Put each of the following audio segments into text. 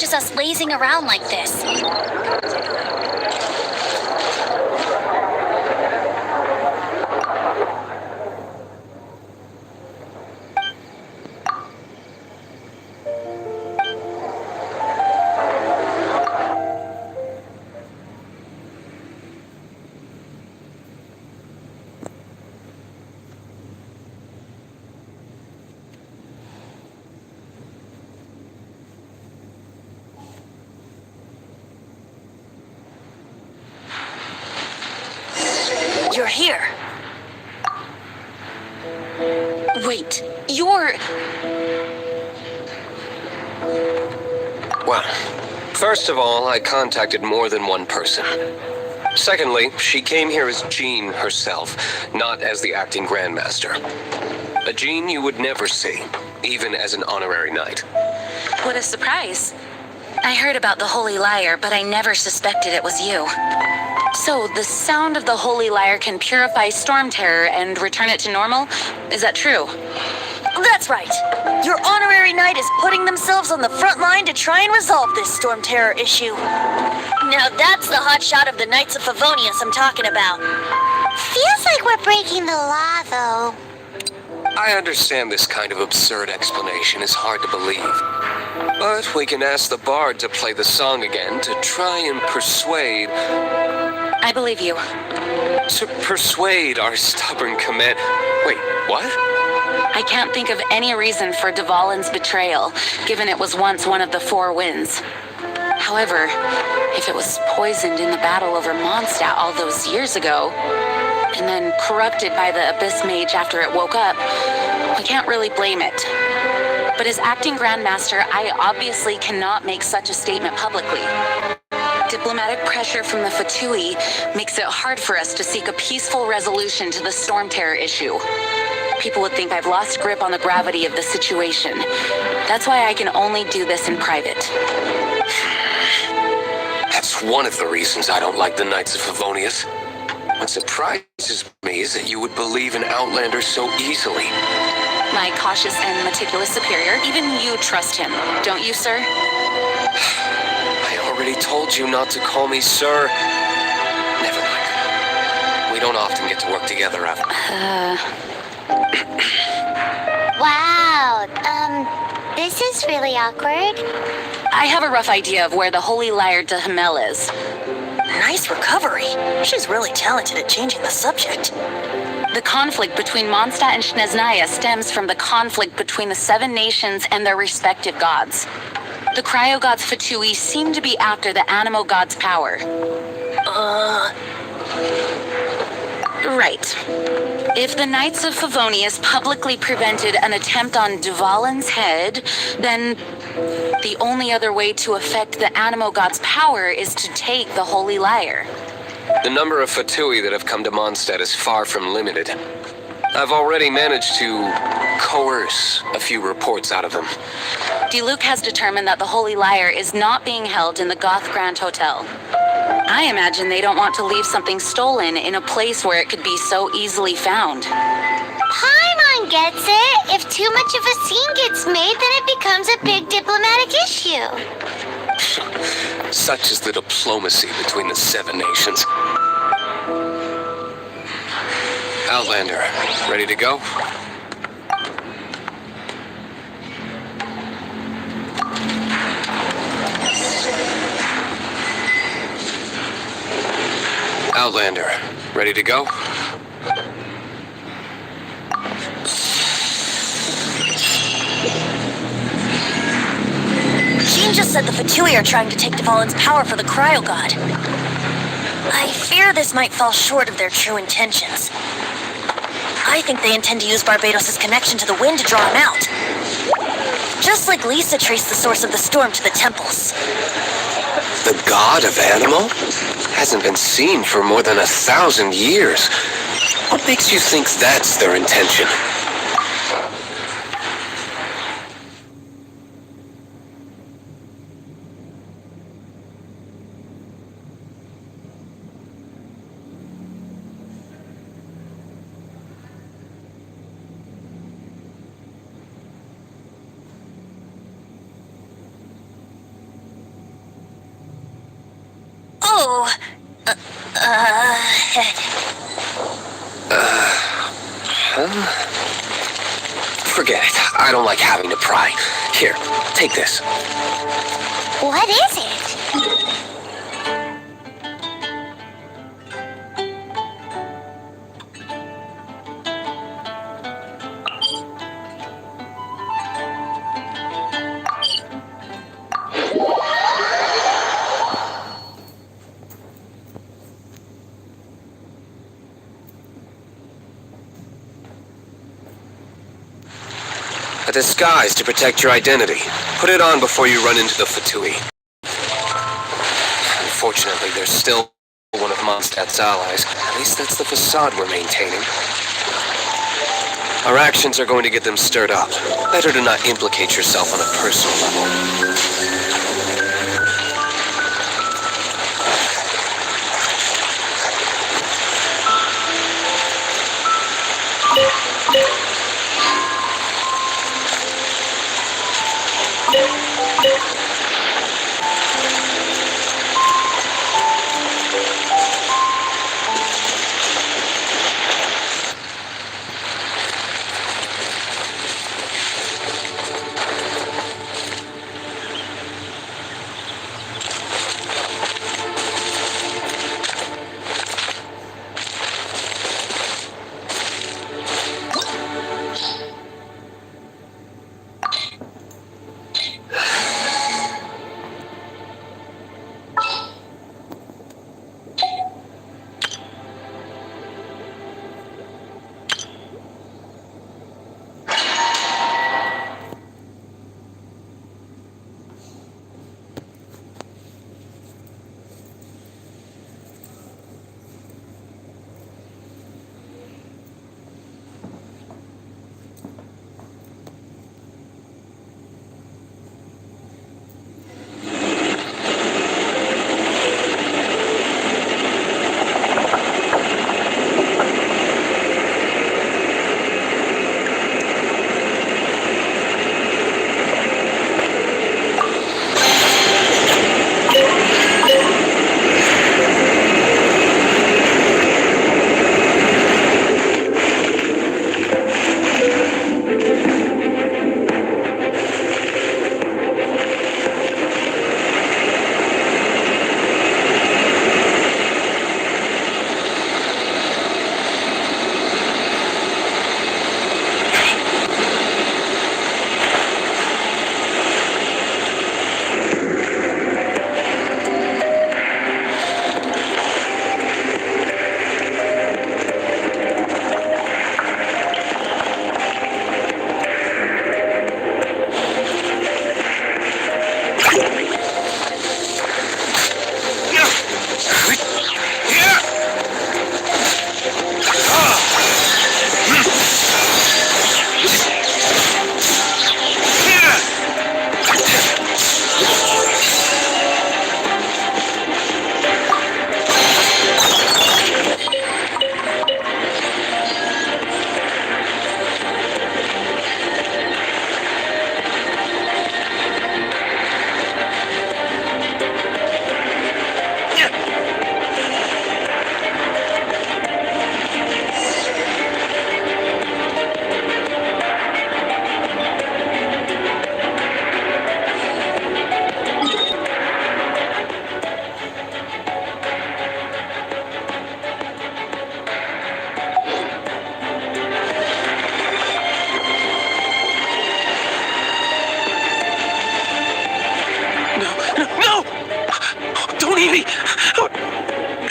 just us lazing around like this. You're here. Wait, you're... Well, first of all, I contacted more than one person. Secondly, she came here as Jean herself, not as the acting Grandmaster. A Jean you would never see, even as an honorary knight. What a surprise. I heard about the Holy Lyre, but I never suspected it was you. So, the sound of the Holy Lyre can purify storm terror and return it to normal? Is that true? That's right. Your honorary knight is putting themselves on the front line to try and resolve this storm terror issue. Now that's the hot shot of the Knights of Favonius I'm talking about. Feels like we're breaking the law, though. I understand this kind of absurd explanation is hard to believe. But we can ask the bard to play the song again to try and persuade... I believe you. To persuade our stubborn command... Wait, what? I can't think of any reason for Dvalin's betrayal, given it was once one of the Four Winds. However, if it was poisoned in the battle over Mondstadt all those years ago, and then corrupted by the Abyss Mage after it woke up, we can't really blame it. But as acting Grandmaster, I obviously cannot make such a statement publicly. Diplomatic pressure from the Fatui makes it hard for us to seek a peaceful resolution to the storm terror issue. People would think I've lost grip on the gravity of the situation. That's why I can only do this in private. That's one of the reasons I don't like the Knights of Favonius. What surprises me is that you would believe in Outlander so easily. My cautious and meticulous superior, even you trust him, don't you, sir? I already told you not to call me sir. Never mind. We don't often get to work together after. Wow, this is really awkward. I have a rough idea of where the Holy Lyre de Himmel is. Nice recovery. She's really talented at changing the subject. The conflict between Mondstadt and Snezhnaya stems from the conflict between the Seven Nations and their respective gods. The cryo-gods Fatui seem to be after the Animo god's power. Right. If the Knights of Favonius publicly prevented an attempt on Dvalin's head, then the only other way to affect the Animo god's power is to take the Holy Lyre. The number of Fatui that have come to Mondstadt is far from limited. I've already managed to coerce a few reports out of them. Diluc has determined that the Holy Lyre is not being held in the Goth Grand Hotel. I imagine they don't want to leave something stolen in a place where it could be so easily found. Paimon gets it. If too much of a scene gets made, then it becomes a big diplomatic issue. Such is the diplomacy between the Seven Nations. Outlander, ready to go? Outlander, ready to go? Jean just said the Fatui are trying to take Dvalin's power for the Cryo God. I fear this might fall short of their true intentions. I think they intend to use Barbados' connection to the wind to draw him out. Just like Lisa traced the source of the storm to the temples. The god of Animo? Hasn't been seen for more than 1,000 years. What makes you think that's their intention? like having to pry. Here, take this. What is it? A disguise to protect your identity. Put it on before you run into the Fatui. Unfortunately, there's still one of Mondstadt's allies. At least that's the facade we're maintaining. Our actions are going to get them stirred up. Better to not implicate yourself on a personal level.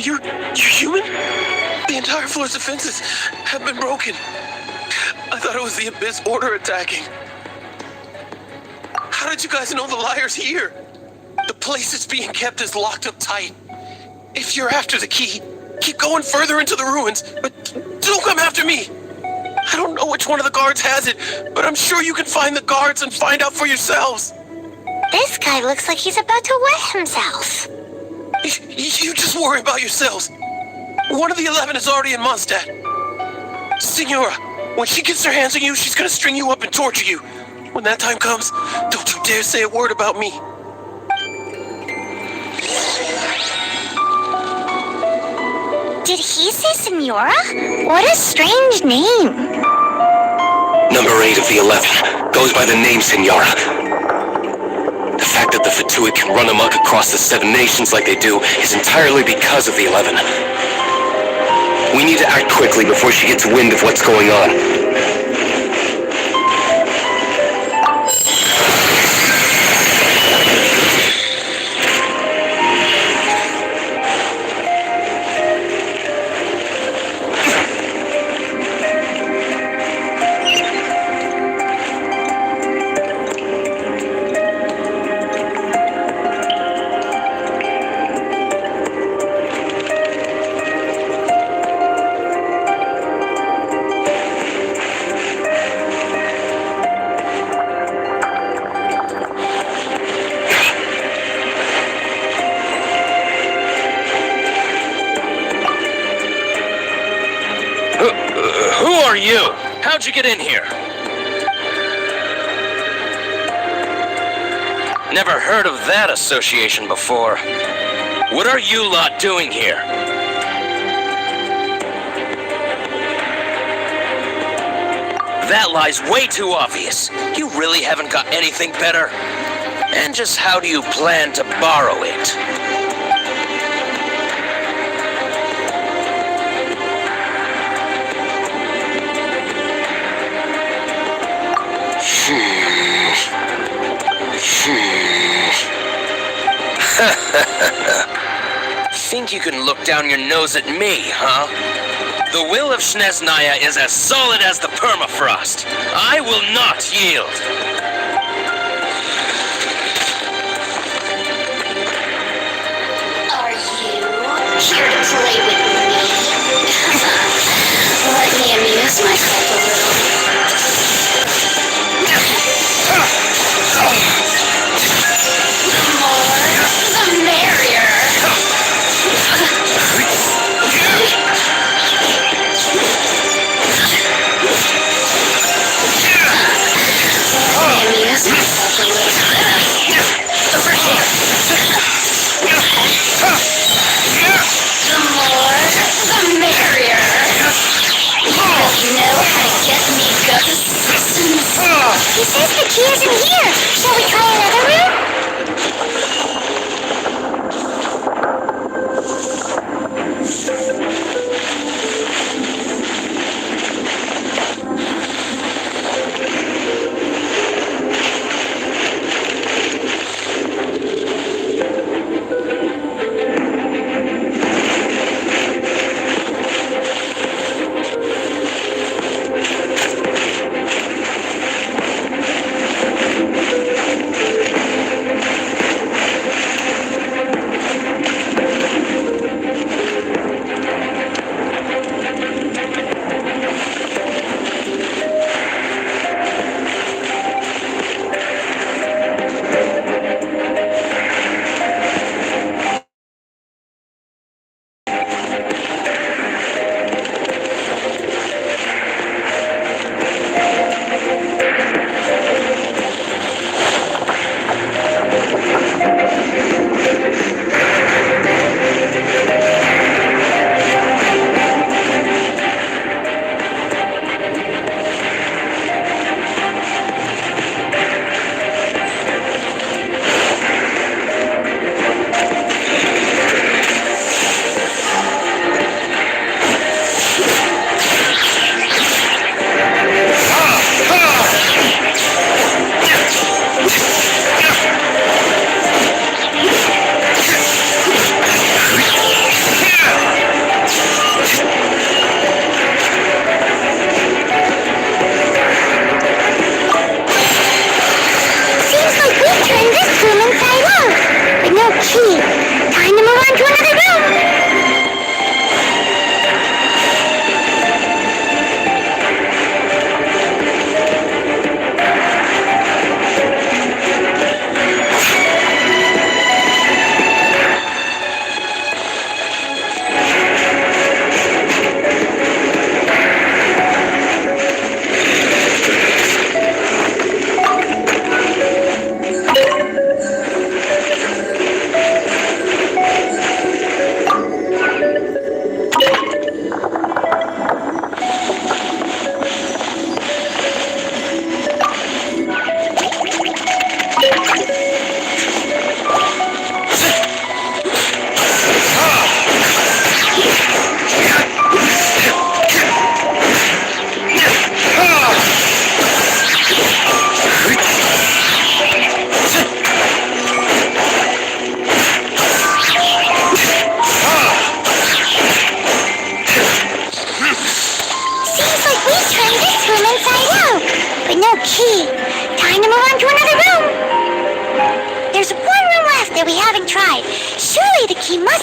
You're human? The entire floor's defenses have been broken. I thought it was the Abyss Order attacking. How did you guys know the liar's here? The place it's being kept is locked up tight. If you're after the key, keep going further into the ruins, but don't come after me. I don't know which one of the guards has it, but I'm sure you can find the guards and find out for yourselves. This guy looks like he's about to wet himself. You just worry about yourselves. One of the 11 is already in Mondstadt. Signora, when she gets her hands on you, she's gonna string you up and torture you. When that time comes, don't you dare say a word about me. Did he say Signora? What a strange name. Number 8 of the 11. Goes by the name Senora. The fact that the Fatui can run amok across the 7 nations like they do is entirely because of the 11. We need to act quickly before she gets wind of what's going on. Who are you? How'd you get in here? Never heard of that association before. What are you lot doing here? That lie's way too obvious. You really haven't got anything better? And just how do you plan to borrow it? Think you can look down your nose at me, huh? The will of Snezhnaya is as solid as the permafrost. I will not yield. Are you here to play with me? Let me amuse myself a little. The more, the merrier. Amuse myself a little. Over here. The more, the merrier. You know how to get me guts. He says the key is in here. Shall we try another room?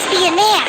must be in there.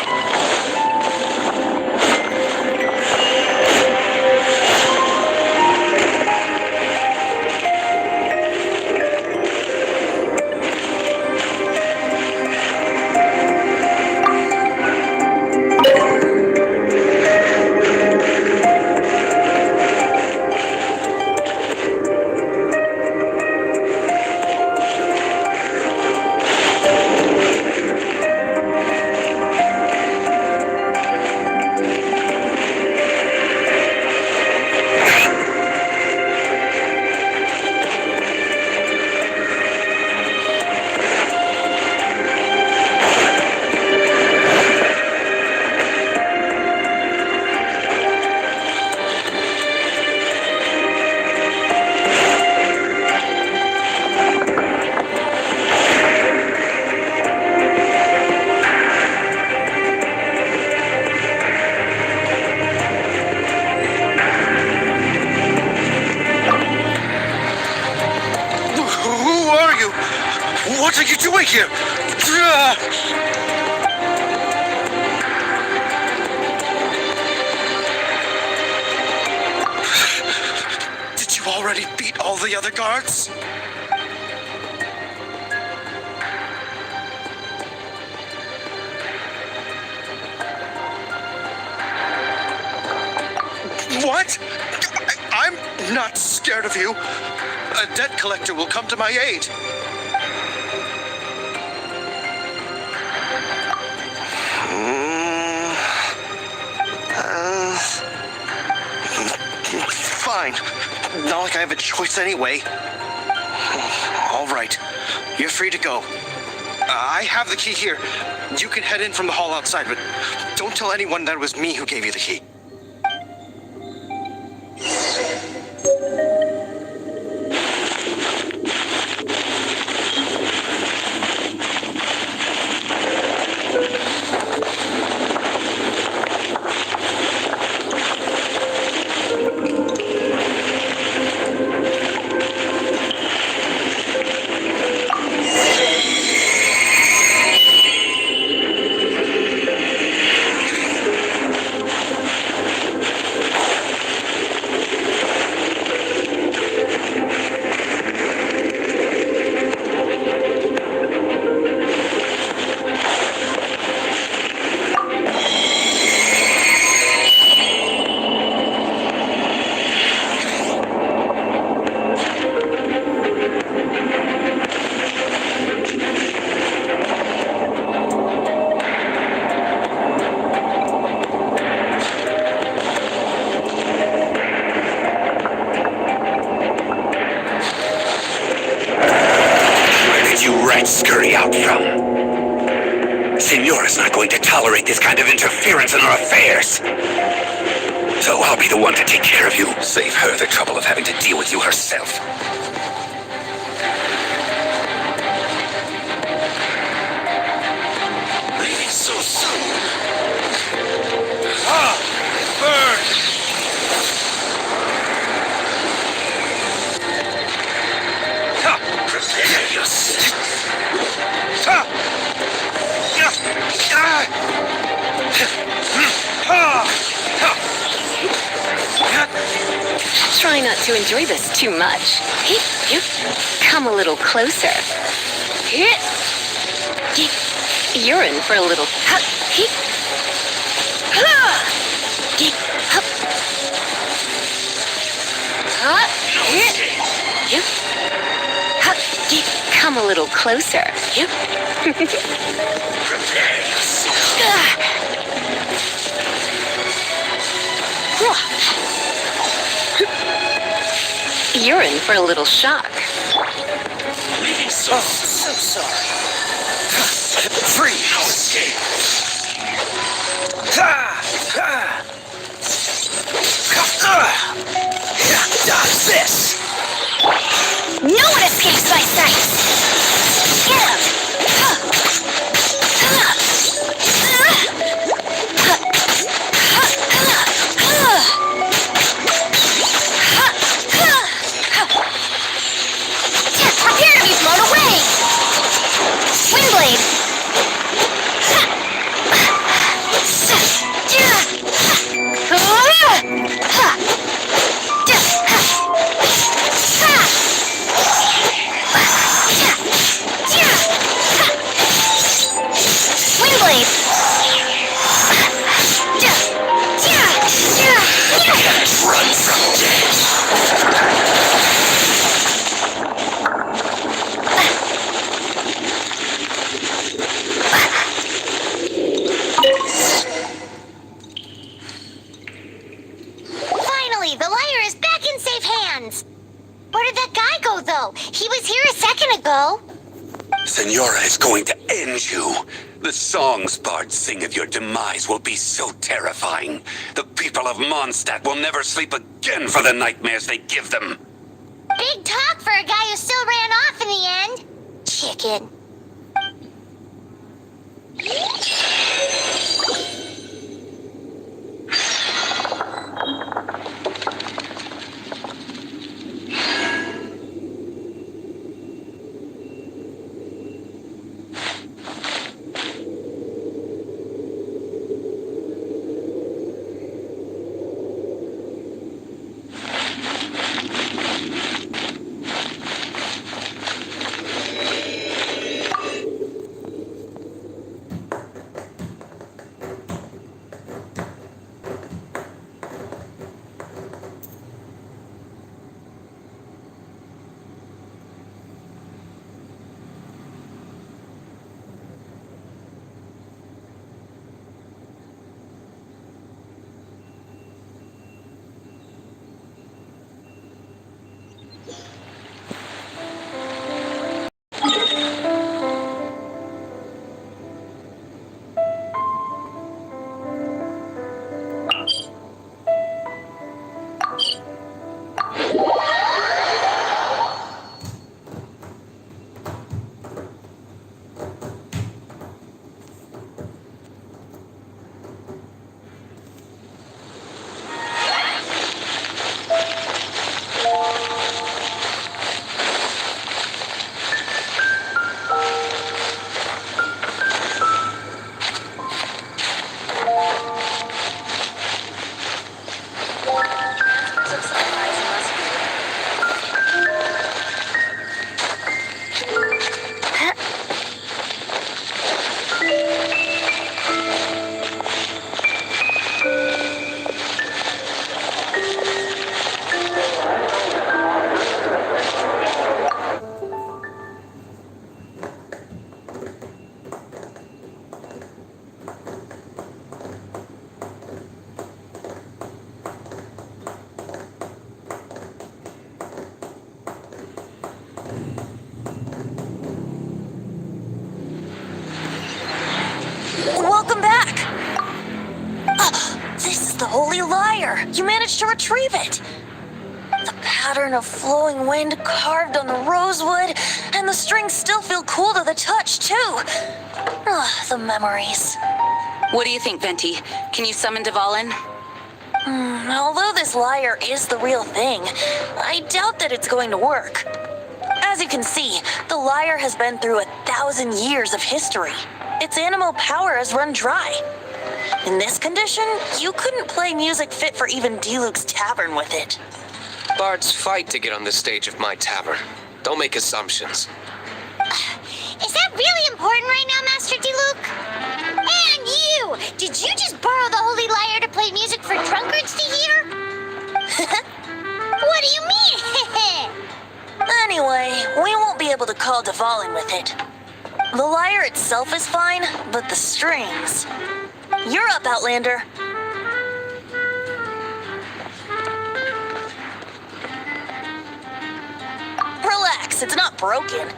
What are you doing here? Did you already beat all the other guards? What? I'm not scared of you. A debt collector will come to my aid. Fine. Not like I have a choice anyway. All right. You're free to go. I have the key here. You can head in from the hall outside, but don't tell anyone that it was me who gave you the key. Scurry out from. Signora's not going to tolerate this kind of interference in our affairs. So I'll be the one to take care of you. Save her the trouble of having to deal with you herself. Leaving so soon. Ah! Burn! Prepare yourself. Try not to enjoy this too much. Come a little closer. You're in for a little. Come a little closer. Prepare yourself. You're in for a little shock. Leaving so sorry. Free. No escape. Dodge this. No one escapes my sight! Get him! Prepare to be blown away! Swing blade! want to go. Senora is going to end you. The songs bards sing of your demise will be so terrifying. The people of Mondstadt will never sleep again for the nightmares they give them. Big talk for a guy who still ran off in the end. Chicken. Welcome back! This is the Holy Lyre! You managed to retrieve it! The pattern of flowing wind carved on the rosewood, and the strings still feel cool to the touch, too! The memories. What do you think, Venti? Can you summon Dvalin? Although this lyre is the real thing, I doubt that it's going to work. As you can see, the lyre has been through 1,000 years of history. Its animal power has run dry. In this condition, you couldn't play music fit for even D-Luke's tavern with it. Bards fight to get on the stage of my tavern. Don't make assumptions. Is that really important right now, Master D-Luke? And you! Did you just borrow the Holy Lyre to play music for drunkards to hear? What do you mean? Anyway, we won't be able to call Dvalin with it. The lyre itself is fine, but the strings... You're up, Outlander. Relax, it's not broken.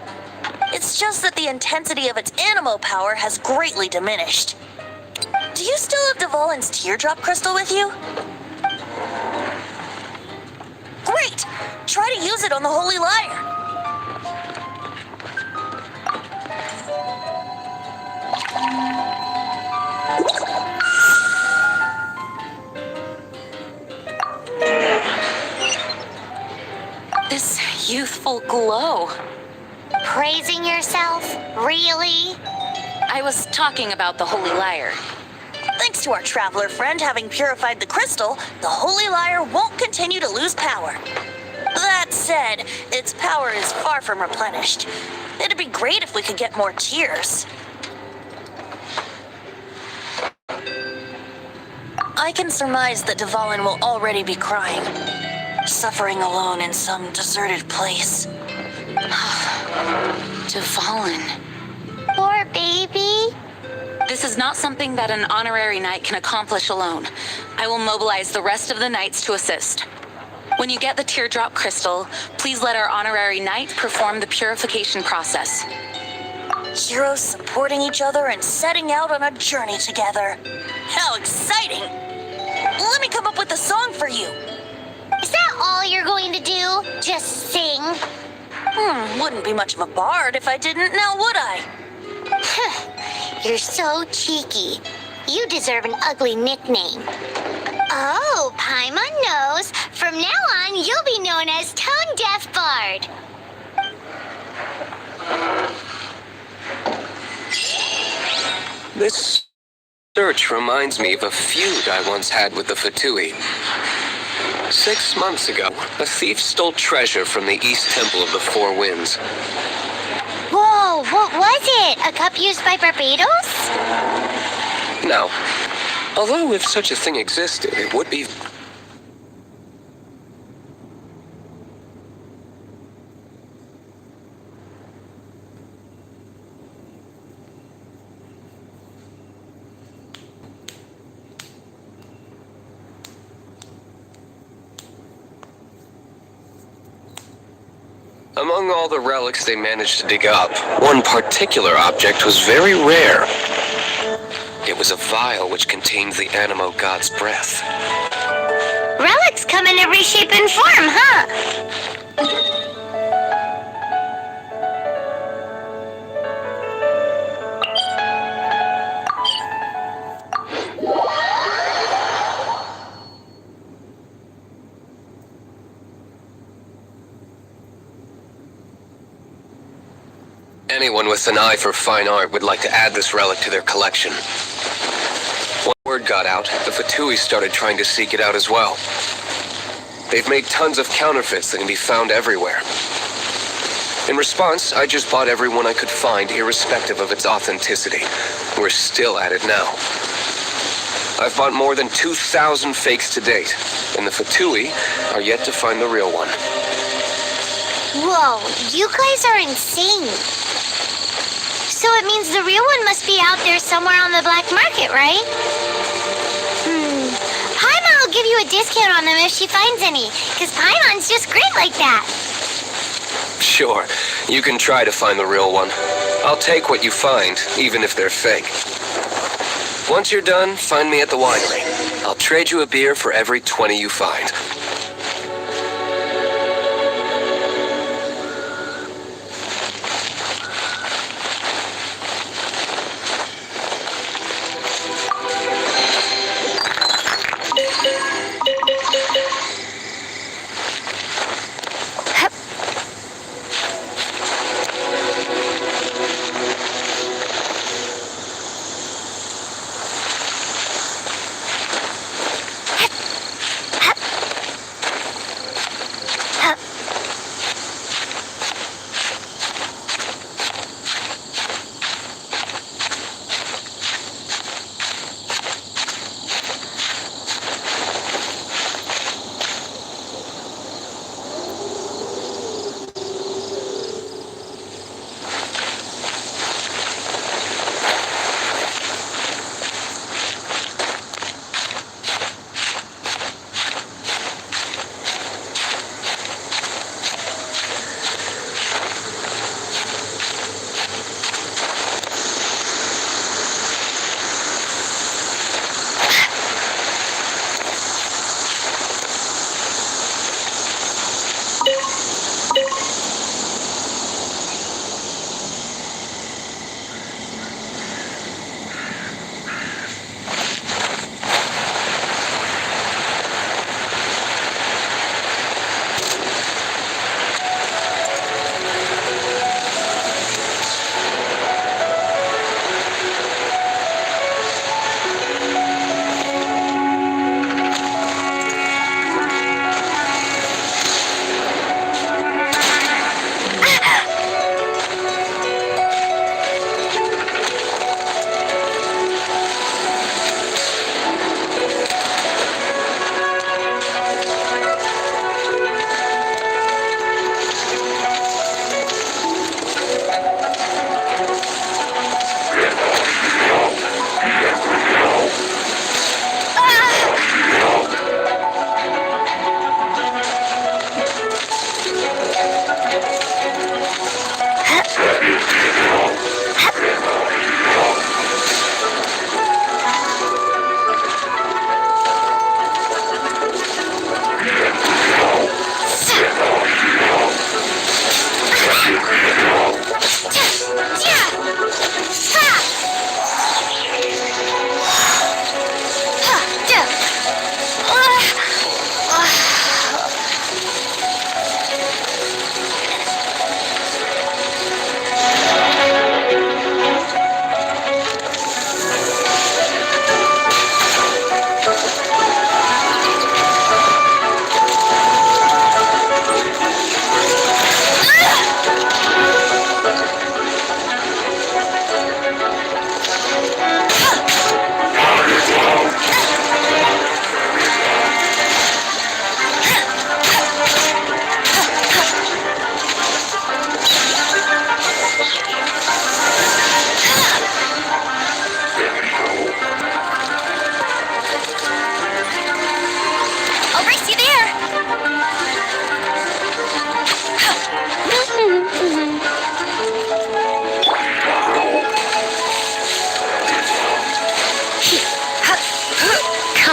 It's just that the intensity of its animo power has greatly diminished. Do you still have Dvalin's teardrop crystal with you? Great! Try to use it on the Holy Lyre. This youthful glow. Praising yourself? Really? I was talking about the Holy Lyre. Thanks to our traveler friend having purified the crystal, the Holy Lyre won't continue to lose power. That said, its power is far from replenished. It'd be great if we could get more tears. I can surmise that Dvalin will already be crying, suffering alone in some deserted place. Dvalin. Poor baby. This is not something that an honorary knight can accomplish alone. I will mobilize the rest of the knights to assist. When you get the teardrop crystal, please let our honorary knight perform the purification process. Heroes supporting each other and setting out on a journey together. How exciting! Let me come up with a song for you. Is that all you're going to do? Just sing? Wouldn't be much of a bard if I didn't, now would I? You're so cheeky. You deserve an ugly nickname. Oh, Paimon knows. From now on, you'll be known as Tone Deaf Bard. This search reminds me of a feud I once had with the Fatui. 6 months ago, a thief stole treasure from the East Temple of the Four Winds. Whoa, what was it? A cup used by Barbados? Now, although if such a thing existed, it would be... Among all the relics they managed to dig up, one particular object was very rare. It was a vial which contained the Animo god's breath. Relics come in every shape and form, huh? Anyone with an eye for fine art would like to add this relic to their collection. When word got out, the Fatui started trying to seek it out as well. They've made tons of counterfeits that can be found everywhere. In response, I just bought every one I could find, irrespective of its authenticity. We're still at it now. I've bought more than 2,000 fakes to date, and the Fatui are yet to find the real one. Whoa, you guys are insane. So it means the real one must be out there somewhere on the black market, right? Paimon will give you a discount on them if she finds any, because Paimon's just great like that. Sure, you can try to find the real one. I'll take what you find, even if they're fake. Once you're done, find me at the winery. I'll trade you a beer for every 20 you find.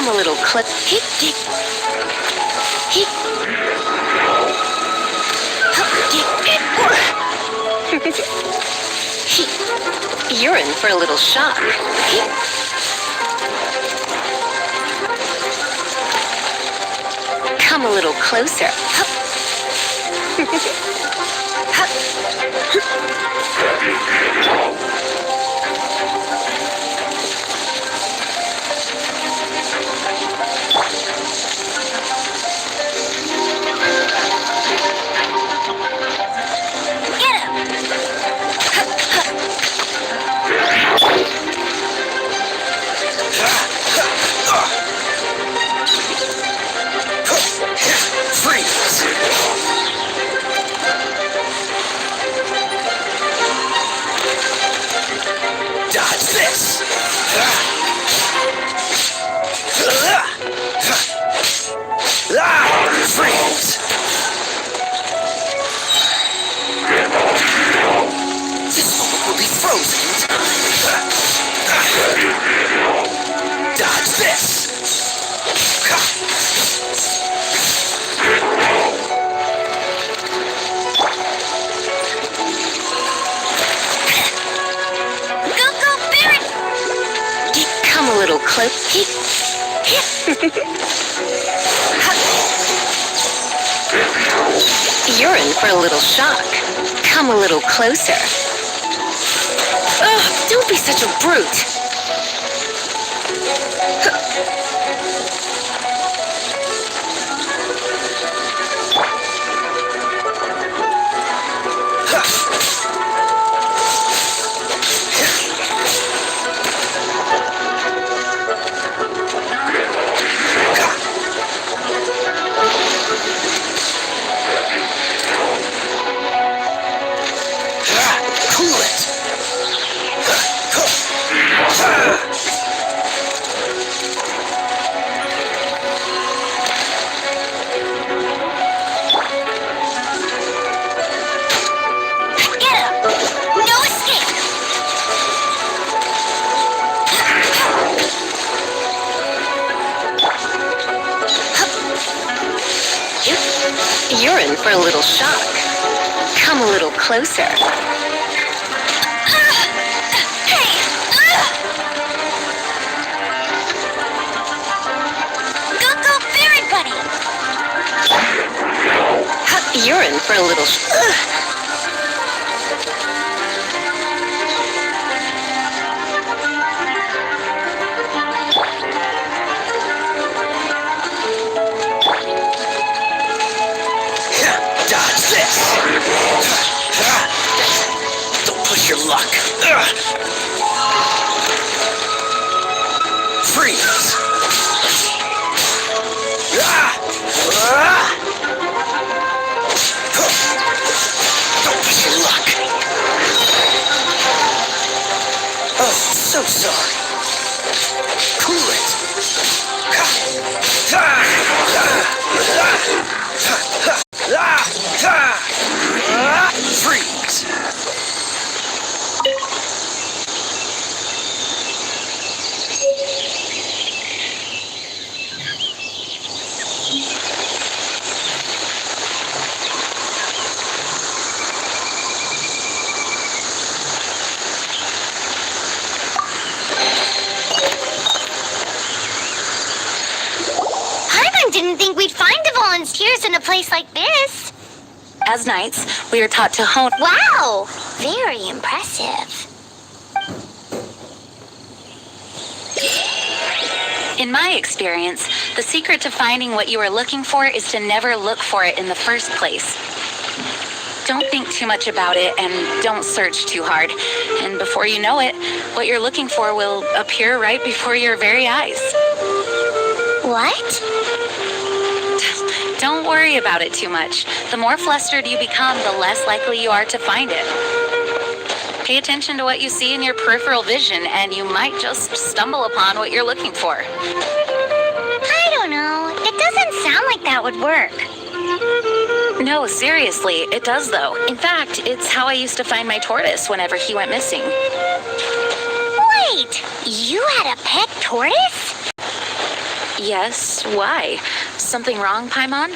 Come a little close. You're in for a little shock. Come a little closer. You're in for a little shock. Come a little closer. Ugh, don't be such a brute. You're in for a little shock. Come a little closer. Go, Barrett Buddy! You're in for a little Don't push your luck. Freeze. Don't push your luck. Oh, so sorry. Cool it. Freeze. Didn't think we'd find the volunteers in a place like this. As knights, we are taught to hone. Wow! Very impressive. In my experience, the secret to finding what you are looking for is to never look for it in the first place. Don't think too much about it and don't search too hard. And before you know it, what you're looking for will appear right before your very eyes. What? Don't worry about it too much. The more flustered you become, the less likely you are to find it. Pay attention to what you see in your peripheral vision, and you might just stumble upon what you're looking for. I don't know. It doesn't sound like that would work. No, seriously, it does though. In fact, it's how I used to find my tortoise whenever he went missing. Wait! You had a pet tortoise? Yes, why? Something wrong, Paimon?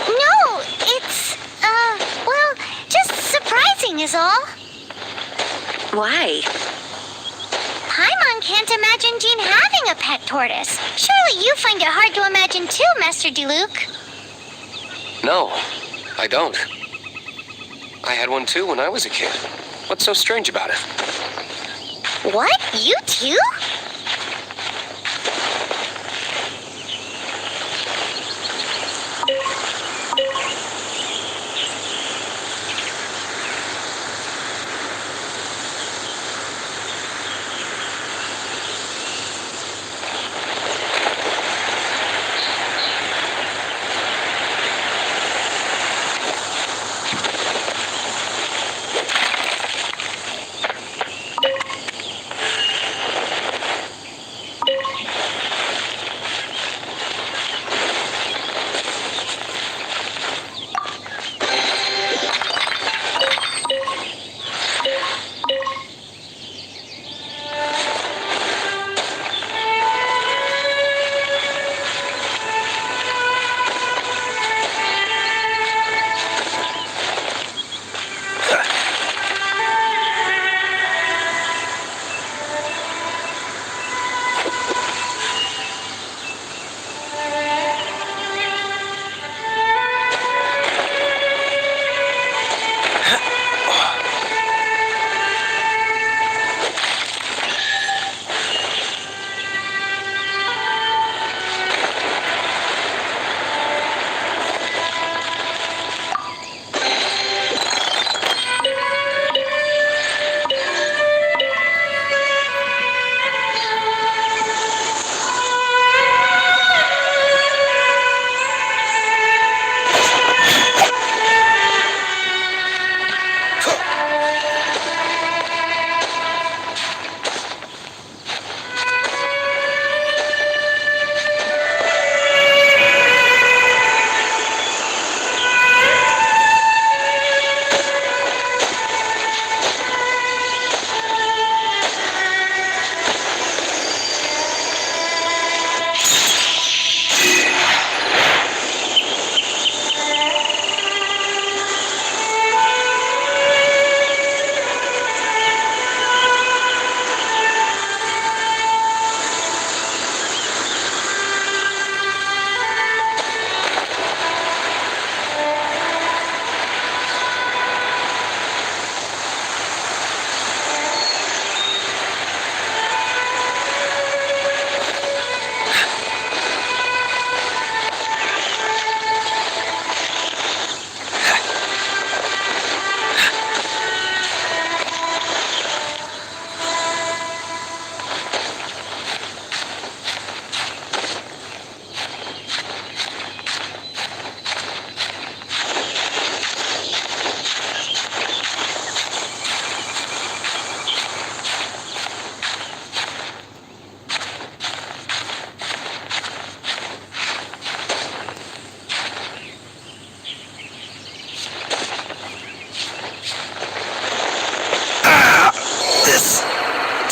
No, it's, well, just surprising is all. Why? Paimon can't imagine Jean having a pet tortoise. Surely you find it hard to imagine too, Master Diluc. No, I don't. I had one too when I was a kid. What's so strange about it? What? You too?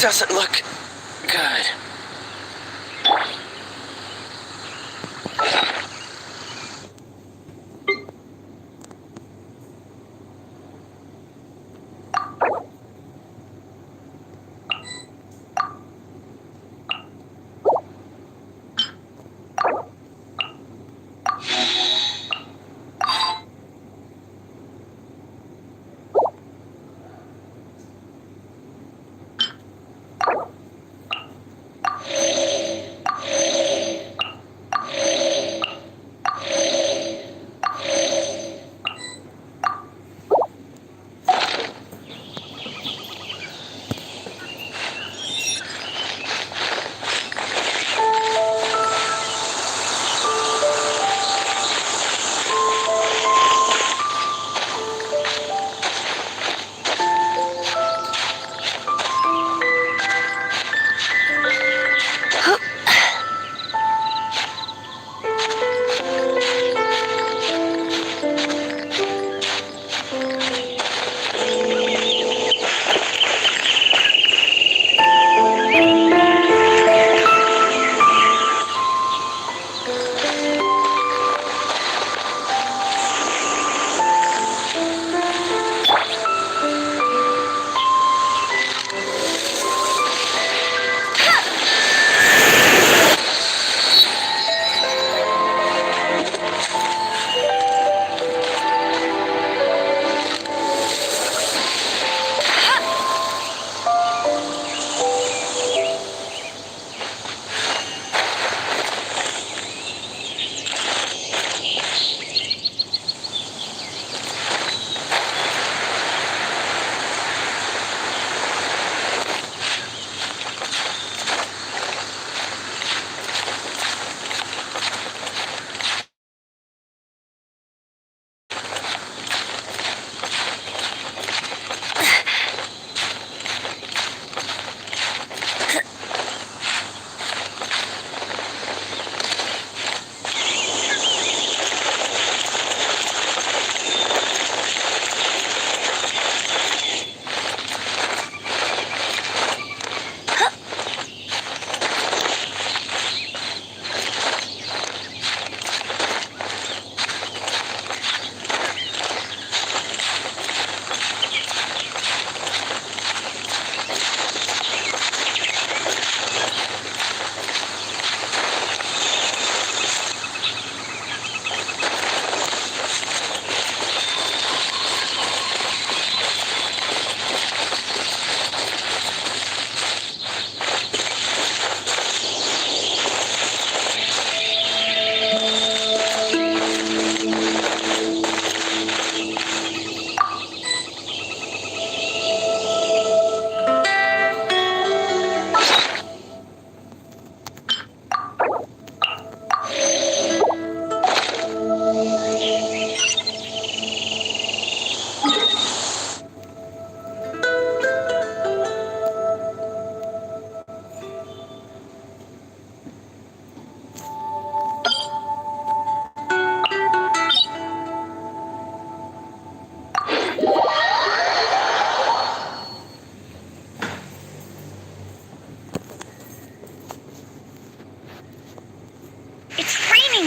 Doesn't look good. You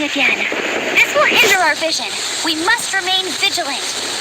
me again. This will hinder our vision. We must remain vigilant.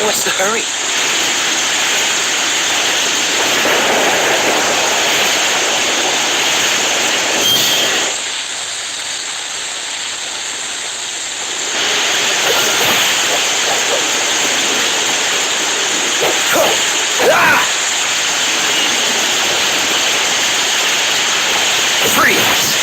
What's the hurry? Freeze!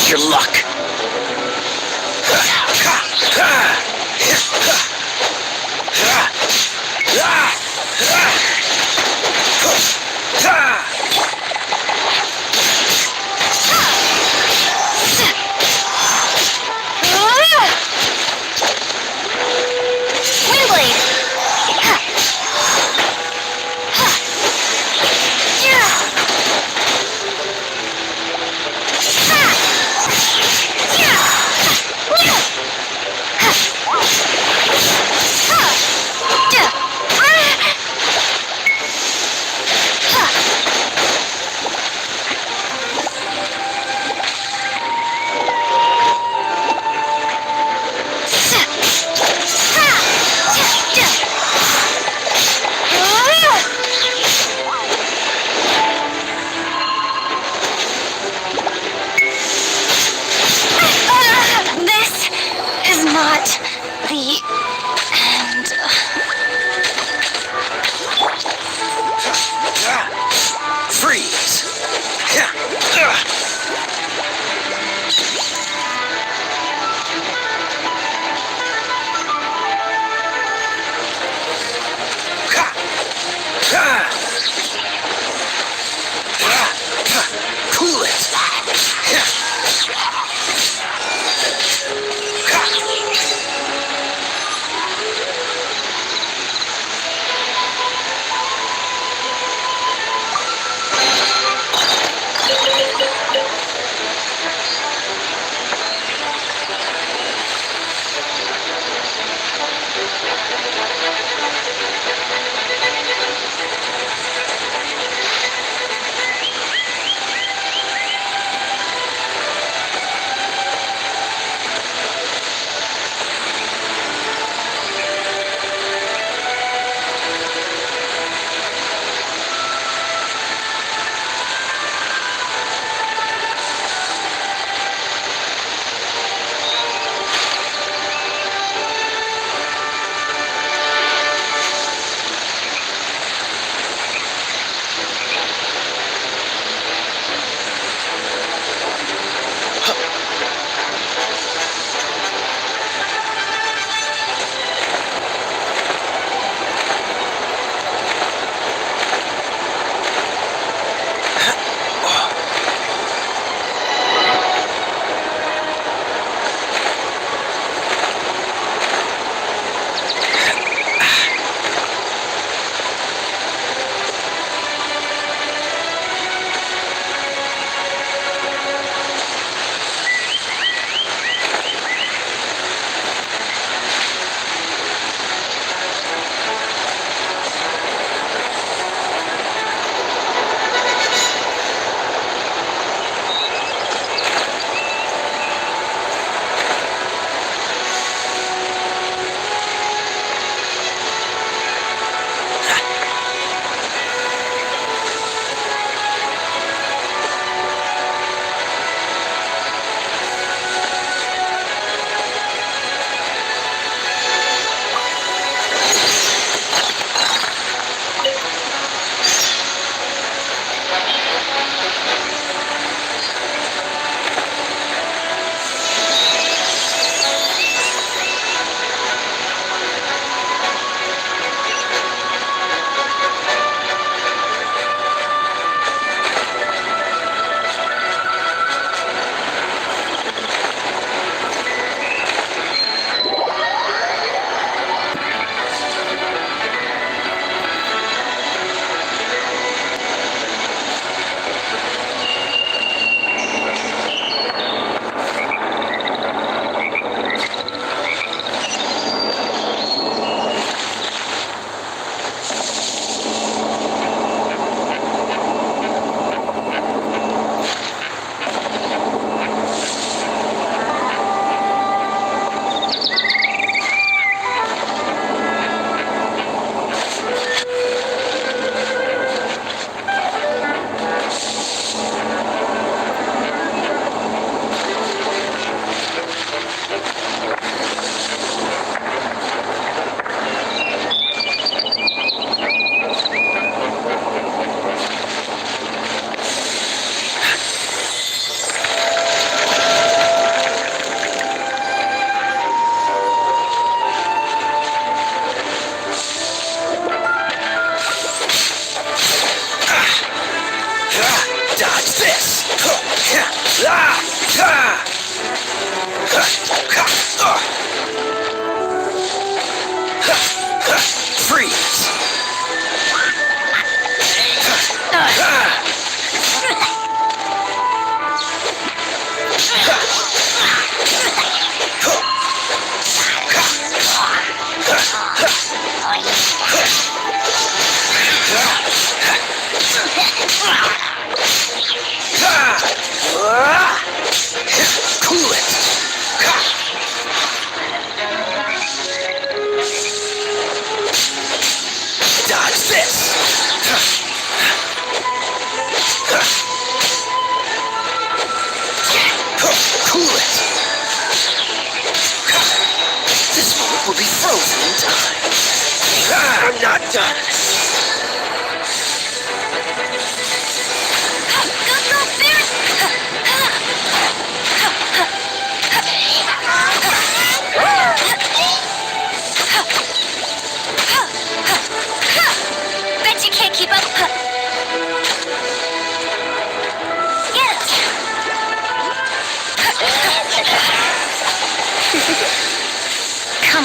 Test your luck.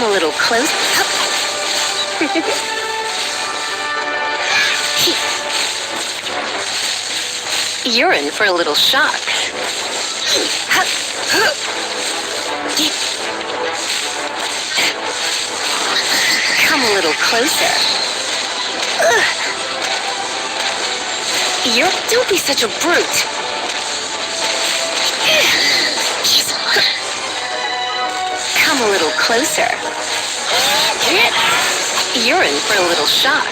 Come a little close. You're in for a little shock. Come a little closer. Don't be such a brute. Come a little closer. You're in for a little shock.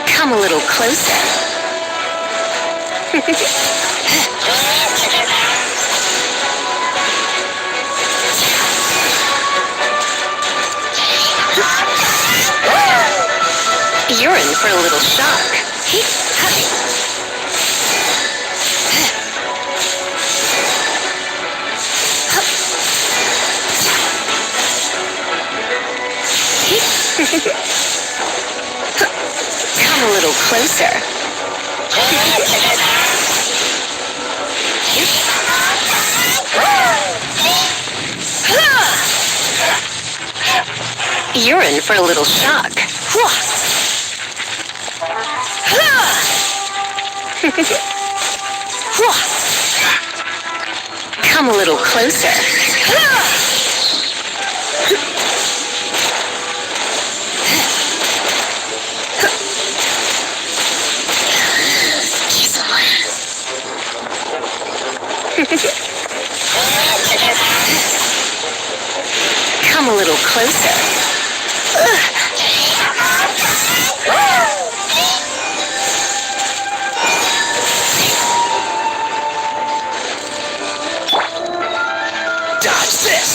Come a little closer. You're in for a little shock. Come a little closer. You're in for a little shock. Come a little closer. Come a little closer. Dodge this!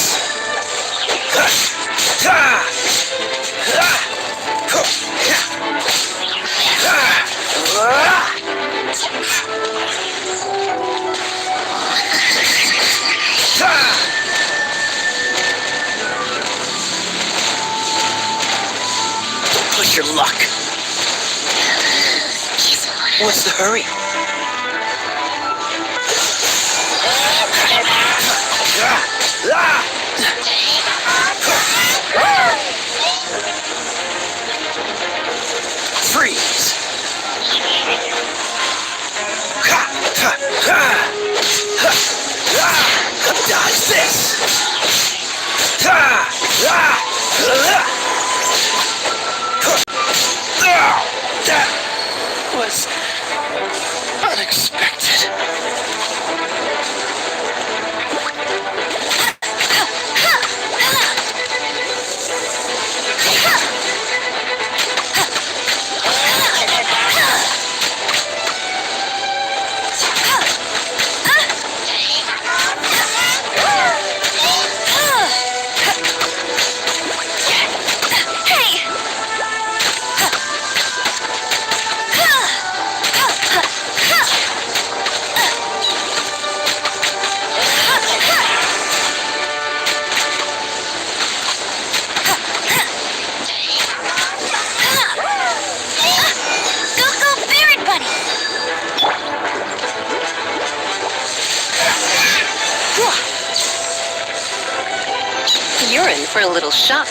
Push your luck. What's the hurry? Freeze! Dodge this! That was unexpected. You're in for a little shock.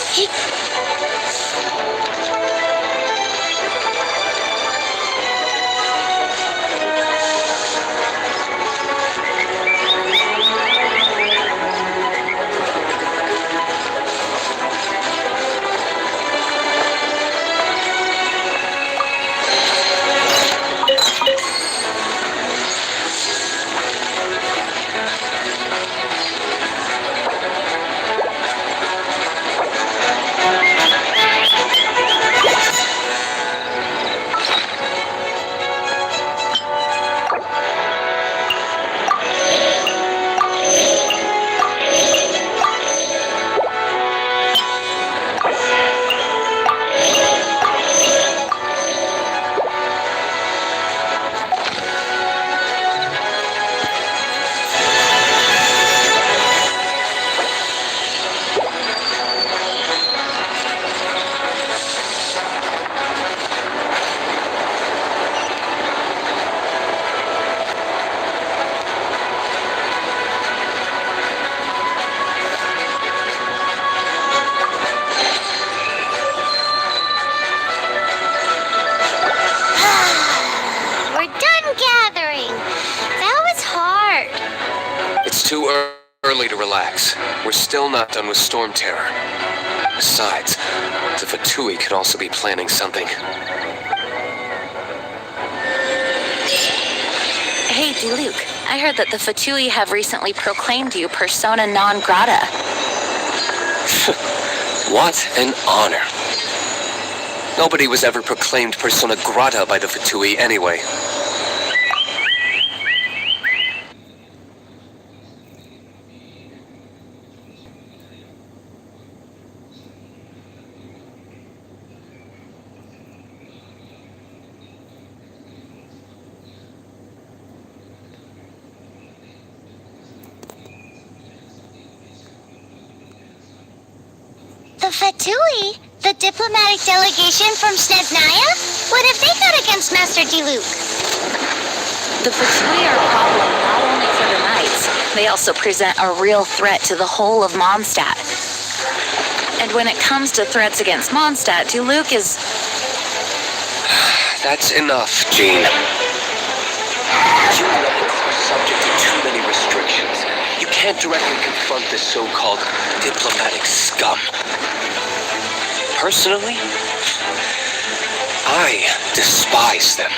relax. We're still not done with Storm Terror. Besides, the Fatui could also be planning something. Hey, Diluc, I heard that the Fatui have recently proclaimed you persona non grata. What an honor. Nobody was ever proclaimed persona grata by the Fatui anyway. The Fatui? The diplomatic delegation from Snezhnaya? What have they got against Master Diluc? The Fatui are a problem not only for the Knights, they also present a real threat to the whole of Mondstadt. And when it comes to threats against Mondstadt, Diluc is... That's enough, Jean. You are subject to too many restrictions. You can't directly confront this so-called diplomatic scum. Personally, I despise them.